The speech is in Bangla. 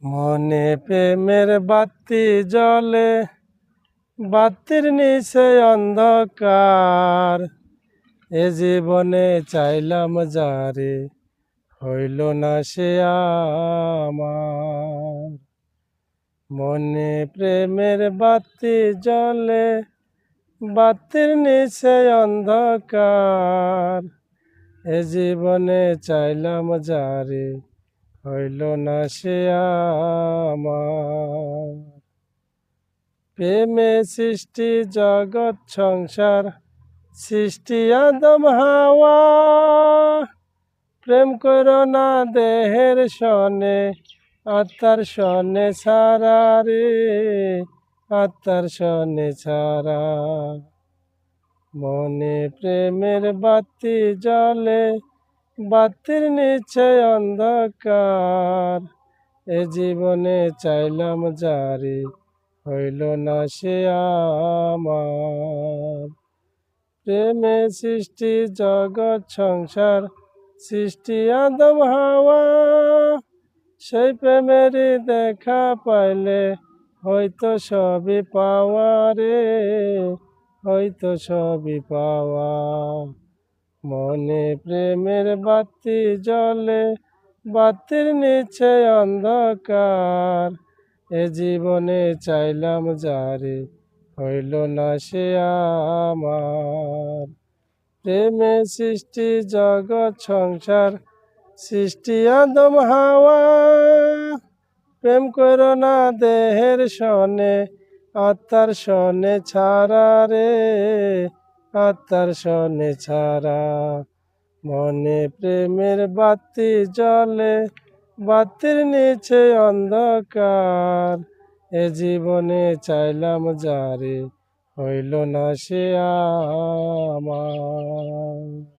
মনে প্রেমের বাতি জ্বলে, বাতির নিচে অন্ধকার। এ জীবনে চাইলাম যারে, হইল না সে আমার। মনে প্রেমের বাতি জ্বলে, বাতির নিচে অন্ধকার। এ জীবনে চাইলাম যারে, হইল না সে আমার। প্রেমে সৃষ্টি জগৎ সংসার, সৃষ্টি আদম হাওয়া। প্রেম করো না দেহের সনে, আত্মার সনে ছাড়া রে, আত্মার সনে ছাড়া। মনে প্রেমের বাতি জ্বলে, বাতির নিচে অন্ধকার। এ জীবনে চাইলাম যারে, হইল না সে আমার। প্রেমে সৃষ্টি জগৎ সংসার, সৃষ্টি আদম হাওয়া। সেই প্রেমেরই দেখা পাইলে হয়তো সবই পাওয়া রে, হয়তো সবই পাওয়া। মনে প্রেমের বাতি জ্বলে, বাতির নিচে অন্ধকার। এ জীবনে চাইলাম যারে, হইল না সে আমার। প্রেমে সৃষ্টি জগৎ সংসার, সৃষ্টি আদম হাওয়া। প্রেম করো না দেহের সনে, আত্মার সনে ছাড়া রে, আত্মার সনে ছাড়া। মনে প্রেমের বাতি জ্বলে, বাতির নিচে অন্ধকার। এ জীবনে চাইলাম যারে, হইল না সে আমার।